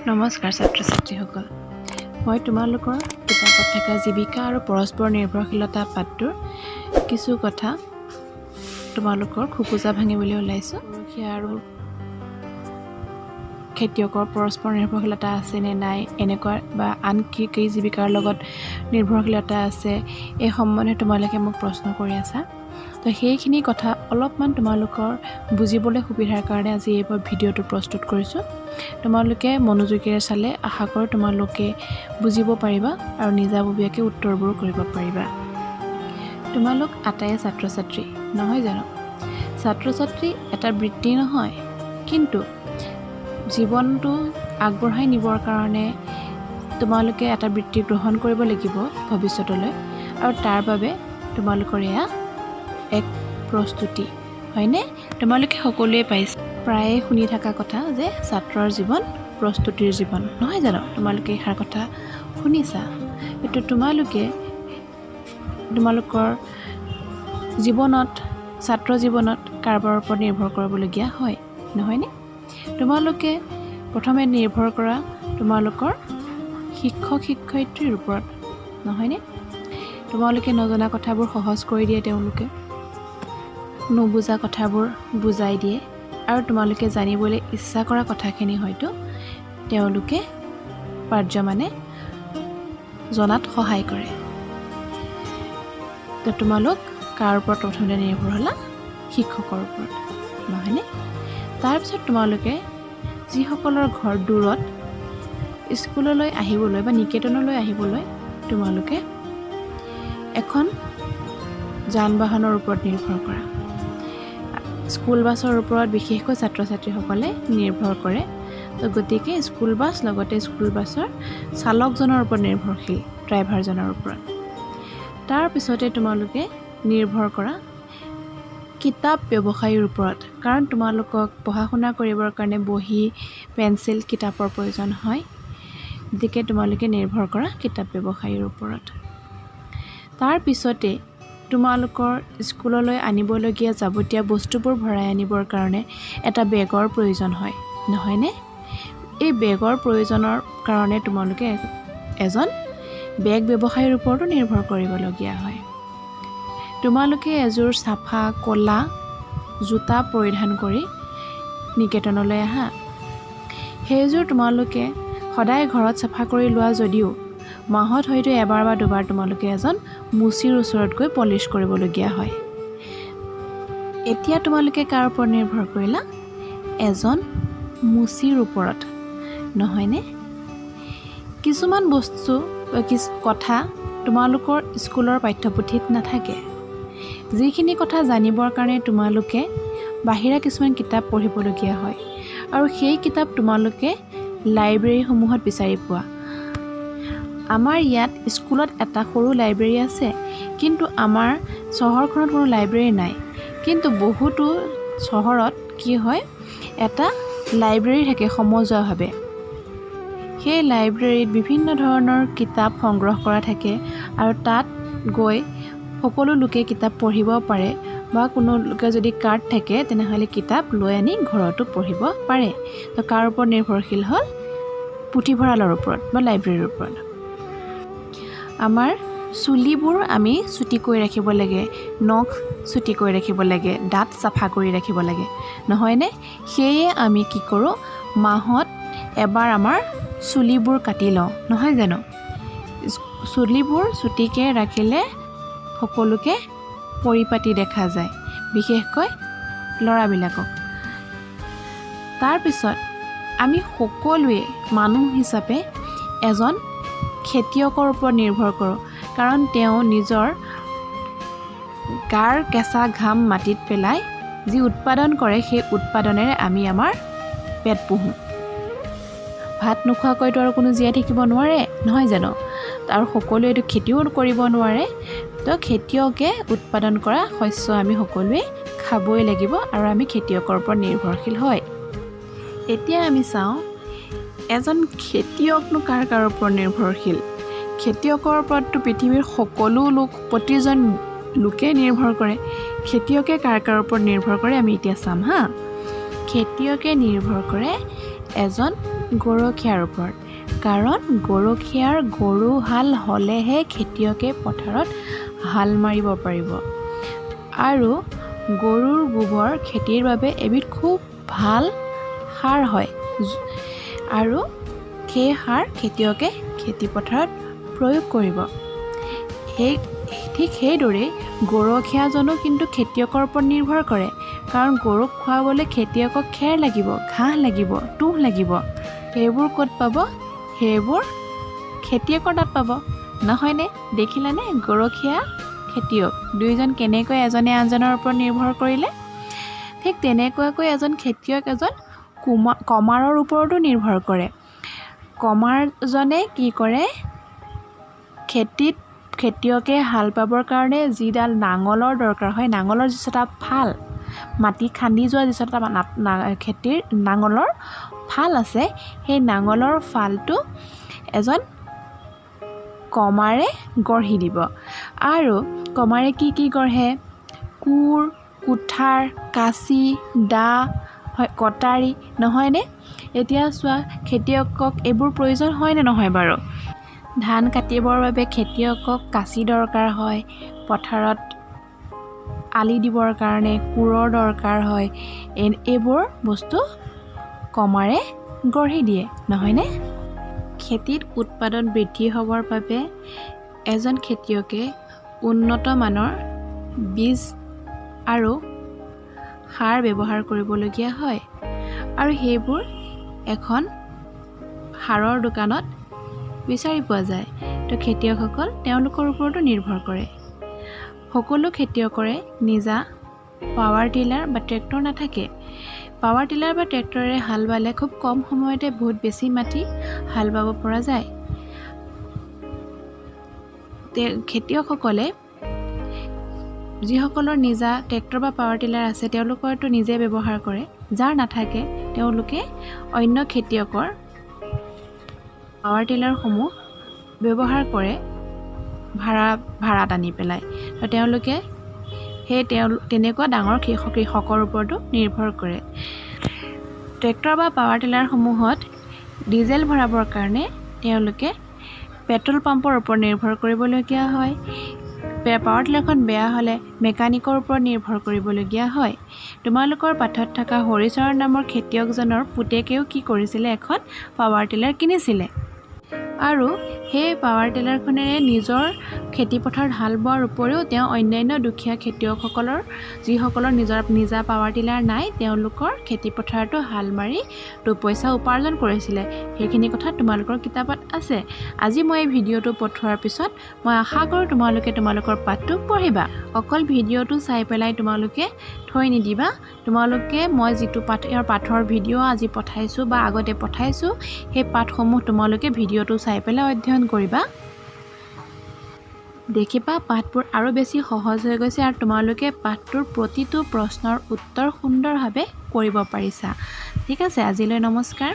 নমস্কাৰ ছাত্ৰ ছাত্ৰীসকল, মই তোমালোকৰ কিতাপত থকা জীৱিকা আৰু পৰস্পৰ নিৰ্ভৰশীলতা পাঠটোৰ কিছু কথা তোমালোকৰ খোকোজা ভাঙিবলৈ ওলাইছোঁ। গৰুখীয়া আৰু খেতিয়কৰ পৰস্পৰ নিৰ্ভৰশীলতা আছে নে নাই, এনেকুৱা বা আন কি কি জীৱিকাৰ লগত নিৰ্ভৰশীলতা আছে, এই সম্বন্ধে তোমালোকে মোক প্ৰশ্ন কৰি আছা। তো সেইখিনি কথা অলপমান তোমালোকৰ বুজিবলৈ সুবিধাৰ কাৰণে আজি এই ভিডিঅ'টো প্ৰস্তুত কৰিছোঁ। তোমালোকে মনোযোগেৰে চালে আশা কৰোঁ তোমালোকে বুজিব পাৰিবা আৰু নিজাববীয়াকৈ উত্তৰবোৰ কৰিব পাৰিবা। তোমালোক আটায়ে ছাত্ৰ ছাত্ৰী নহয় জানো? ছাত্ৰ ছাত্ৰী এটা বৃত্তি নহয়, কিন্তু জীৱনটো আগবঢ়াই নিবৰ কাৰণে তোমালোকে এটা বৃত্তি গ্ৰহণ কৰিব লাগিব ভৱিষ্যতলৈ, আৰু তাৰ বাবে তোমালোকৰ এয়া এক প্ৰস্তুতি হয়নে? তোমালোকে সকলোৱে পাইছে, প্ৰায়ে শুনি থকা কথা যে ছাত্ৰৰ জীৱন প্ৰস্তুতিৰ জীৱন নহয় জানো? তোমালোকে এইষাৰ কথা শুনিছা। এইটো তোমালোকে তোমালোকৰ জীৱনত, ছাত্ৰ জীৱনত কাৰোবাৰ ওপৰত নিৰ্ভৰ কৰিবলগীয়া হয় নহয়নে? তোমালোকে প্ৰথমে নিৰ্ভৰ কৰা তোমালোকৰ শিক্ষক শিক্ষয়িত্ৰীৰ ওপৰত নহয়নে? তোমালোকে নজনা কথাবোৰ সহজ কৰি দিয়ে, তেওঁলোকে নুবুজা কথাবোৰ বুজাই দিয়ে, আৰু তোমালোকে জানিবলৈ ইচ্ছা কৰা কথাখিনি হয়তো তেওঁলোকে পাৰ্যমানে জনাত সহায় কৰে। তো তোমালোক কাৰ ওপৰত প্ৰথমতে নিৰ্ভৰ হ'লা? শিক্ষকৰ ওপৰত নহয়নে? তাৰপিছত তোমালোকে যিসকলৰ ঘৰ দূৰত, স্কুললৈ আহিবলৈ বা নিকেতনলৈ আহিবলৈ তোমালোকে এখন যান বাহনৰ ওপৰত নিৰ্ভৰ কৰা। স্কুল বাছৰ ওপৰত বিশেষকৈ ছাত্ৰ ছাত্ৰীসকলে নিৰ্ভৰ কৰে। তো গতিকে স্কুল বাছ, লগতে স্কুল বাছৰ চালকজনৰ ওপৰত নিৰ্ভৰশীল, ড্ৰাইভাৰজনৰ ওপৰত। তাৰপিছতে তোমালোকে নিৰ্ভৰ কৰা কিতাপ ব্যৱসায়ীৰ ওপৰত, কাৰণ তোমালোকক পঢ়া শুনা কৰিবৰ কাৰণে বহি, পেঞ্চিল, কিতাপৰ প্ৰয়োজন হয়। গতিকে তোমালোকে নিৰ্ভৰ কৰা কিতাপ ব্যৱসায়ীৰ ওপৰত। তাৰপিছতে তোমালোকৰ স্কুললৈ আনিবলগীয়া যাৱতীয় বস্তুবোৰ ভৰাই আনিবৰ কাৰণে এটা বেগৰ প্ৰয়োজন হয় নহয়নে? এই বেগৰ প্ৰয়োজনৰ কাৰণে তোমালোকে এজন বেগ ব্যৱসায়ীৰ ওপৰতো নিৰ্ভৰ কৰিবলগীয়া হয়। তোমালোকে এযোৰ চাফা ক'লা জোতা পৰিধান কৰি নিকেতনলৈ আহা। সেইযোৰ তোমালোকে সদায় ঘৰত চাফা কৰি লোৱা যদিও মাহত হয়তো এবাৰ বা দুবাৰ তোমালোকে এজন মুচিৰ ওচৰত গৈ পলিচ কৰিবলগীয়া হয়। এতিয়া তোমালোকে কাৰ ওপৰত নিৰ্ভৰ কৰিলা? এজন মুচিৰ ওপৰত নহয়নে? কিছুমান বস্তু বা কথা তোমালোকৰ স্কুলৰ পাঠ্যপুথিত নাথাকে, যিখিনি কথা জানিবৰ কাৰণে তোমালোকে বাহিৰা কিছুমান কিতাপ পঢ়িবলগীয়া হয়, আৰু সেই কিতাপ তোমালোকে লাইব্ৰেৰীসমূহত বিচাৰি পোৱা। আমাৰ ইয়াত স্কুলত এটা সৰু লাইব্ৰেৰী আছে, কিন্তু আমাৰ চহৰখনত কোনো লাইব্ৰেৰী নাই। কিন্তু বহুতো চহৰত কি হয়, এটা লাইব্ৰেৰী থাকে সমজুৱাভাৱে। সেই লাইব্ৰেৰীত বিভিন্ন ধৰণৰ কিতাপ সংগ্ৰহ কৰা থাকে, আৰু তাত গৈ সকলো লোকে কিতাপ পঢ়িব পাৰে, বা কোনো লোকে যদি কাৰ্ড থাকে তেনেহ'লে কিতাপ লৈ আনি ঘৰতো পঢ়িব পাৰে। তো কাৰ ওপৰত নিৰ্ভৰশীল হ'ল? পুথিভঁৰালৰ ওপৰত বা লাইব্ৰেৰীৰ ওপৰত। আমাৰ চুলিবোৰ আমি চুটি কৰি ৰাখিব লাগে, নখ চুটি কৰি ৰাখিব লাগে, দাঁত চাফা কৰি ৰাখিব লাগে নহয়নে? সেয়ে আমি কি কৰোঁ? মাহত এবাৰ আমাৰ চুলিবোৰ কাটি লওঁ নহয় জানো? চুলিবোৰ চুটিকৈ ৰাখিলে সকলোকে পৰিপাটি দেখা যায়, বিশেষকৈ ল'ৰাবিলাকক। তাৰপিছত আমি সকলোৱে মানুহ হিচাপে এজন খেতিয়কৰ ওপৰত নিৰ্ভৰ কৰোঁ, কাৰণ তেওঁ নিজৰ গাৰ কেঁচা ঘাম মাটিত পেলাই যি উৎপাদন কৰে, সেই উৎপাদনেৰে আমি আমাৰ পেট পোহোঁ। ভাত নোখোৱাকৈতো আৰু কোনো জীয়াই থাকিব নোৱাৰে নহয় জানো? আৰু সকলোৱেতো খেতিও কৰিব নোৱাৰে। তো খেতিয়কে উৎপাদন কৰা শস্য আমি সকলোৱে খাবই লাগিব, আৰু আমি খেতিয়কৰ ওপৰত নিৰ্ভৰশীল হয়। এতিয়া আমি চাওঁ, এজন খেতিয়কনো কাৰ কাৰ ওপৰত নিৰ্ভৰশীল? খেতিয়কৰ ওপৰততো পৃথিৱীৰ সকলো লোক, প্ৰতিজন লোকে নিৰ্ভৰ কৰে। খেতিয়কে কাৰ কাৰ ওপৰত নিৰ্ভৰ কৰে আমি এতিয়া চাম হা। খেতিয়কে নিৰ্ভৰ কৰে এজন গৰখীয়াৰ ওপৰত। কাৰণ গৰখীয়াৰ গৰু হাল হ'লেহে খেতিয়কে পথাৰত হাল মাৰিব পাৰিব। আৰু গৰুৰ গোবৰ খেতিৰ বাবে এবিধ খুব ভাল সাৰ হয় আৰু সেই সাৰ খেতিয়কে খেতিপথাৰত প্ৰয়োগ কৰিব। ঠিক সেইদৰেই গৰখীয়াজনো কিন্তু খেতিয়কৰ ওপৰত নিৰ্ভৰ কৰে। কাৰণ গৰুক খুৱাবলৈ খেতিয়কক খেৰ লাগিব, ঘাঁহ লাগিব, তুঁহ লাগিব। সেইবোৰ ক'ত পাব? সেইবোৰ খেতিয়কৰ তাত পাব, নহয়নে? দেখিলানে গৰখীয়া খেতিয়ক দুয়োজন কেনেকৈ এজনে আনজনৰ ওপৰত নিৰ্ভৰ কৰিলে? ঠিক তেনেকুৱাকৈ এজন খেতিয়ক এজন কমাৰৰ ওপৰতো নিৰ্ভৰ কৰে। কমাৰজনে কি কৰে? খেতিয়কে হাল পাবৰ কাৰণে যিডাল নাঙলৰ দৰকাৰ হয়, নাঙলৰ যিচটা ফাল, মাটি খান্দি যোৱা যিচটা খেতিৰ নাঙলৰ ফাল আছে, সেই নাঙলৰ ফালটো এজন কমাৰে গঢ়ি দিব। আৰু কমাৰে কি কি গঢ়ে? কোৰ, কুঠাৰ, কাঁচি, দা, কটাৰী, নহয়নে? এতিয়া চোৱা, খেতিয়কক এইবোৰ প্ৰয়োজন হয়নে নহয় বাৰু? ধান কাটিবৰ বাবে খেতিয়কক কাঁচি দৰকাৰ হয়, পথাৰত আলি দিবৰ কাৰণে কোৰৰ দৰকাৰ হয়। এইবোৰ বস্তু কমাৰে গঢ়ি দিয়ে, নহয়নে? খেতিত উৎপাদন বৃদ্ধি হ'বৰ বাবে এজন খেতিয়কে উন্নত মানৰ বীজ আৰু সাৰ ব্যৱহাৰ কৰিবলগীয়া হয়। আৰু সেইবোৰ এখন সাৰৰ দোকানত বিচাৰি পোৱা যায়। তো খেতিয়কসকল তেওঁলোকৰ ওপৰতো নিৰ্ভৰ কৰে। সকলো খেতিয়কৰে নিজা পাৱাৰ টিলাৰ বা ট্ৰেক্টৰ নাথাকে। পাৱাৰ টিলাৰ বা ট্ৰেক্টৰেৰে হাল বালে খুব কম সময়তে বহুত বেছি মাটি হাল বাব পৰা যায়। খেতিয়কসকলে যিসকলৰ নিজা ট্ৰেক্টৰ বা পাৱাৰ টিলাৰ আছে তেওঁলোকৰতো নিজে ব্যৱহাৰ কৰে। যাৰ নাথাকে তেওঁলোকে অন্য খেতিয়কৰ পাৱাৰ টিলাৰসমূহ ব্যৱহাৰ কৰে ভাড়াত আনি পেলাই। তো তেওঁলোকে তেনেকুৱা ডাঙৰ কৃষকৰ ওপৰতো নিৰ্ভৰ কৰে। ট্ৰেক্টৰ বা পাৱাৰ টিলাৰসমূহত ডিজেল ভৰাবৰ কাৰণে তেওঁলোকে পেট্ৰল পাম্পৰ ওপৰত নিৰ্ভৰ কৰিবলগীয়া হয়। পাৱাৰ টিলাৰখন বেয়া হ'লে মেকানিকৰ ওপৰত নিৰ্ভৰ কৰিবলগীয়া হয়। তোমালোকৰ পাঠত থকা হৰিচৰণ নামৰ খেতিয়কজনৰ পুতেকেও কি কৰিছিলে? এখন পাৱাৰ টিলাৰ কিনিছিলে। আৰু সেই পাৱাৰ টিলাৰখনেৰে নিজৰ খেতিপথাৰত হাল বোৱাৰ উপৰিও তেওঁ অন্যান্য দুখীয়া খেতিয়কসকলৰ যিসকলৰ নিজা পাৱাৰ টিলাৰ নাই তেওঁলোকৰ খেতিপথাৰতো হাল মাৰি দুপইচা উপাৰ্জন কৰিছিলে। সেইখিনি কথা তোমালোকৰ কিতাপত আছে। আজি মই এই ভিডিঅ'টো পঠোৱাৰ পিছত মই আশা কৰোঁ তোমালোকে তোমালোকৰ পাঠটো পঢ়িবা। অকল ভিডিঅ'টো চাই পেলাই তোমালোকে থৈ নিদিবা। তোমালোকে মই যিটো পাঠৰ ভিডিঅ' আজি পঠাইছোঁ বা আগতে পঠাইছোঁ সেই পাঠসমূহ তোমালোকে ভিডিঅ'টো চাই পেলাই অধ্যয়ন কৰিবা। দেখিবা পাঠবোৰ আৰু বেছি সহজ হৈ গৈছে আৰু তোমালোকে পাঠটোৰ প্ৰতিটো প্ৰশ্নৰ উত্তৰ সুন্দৰভাৱে কৰিব পাৰিছা। ঠিক আছে, আজিলৈ নমস্কাৰ।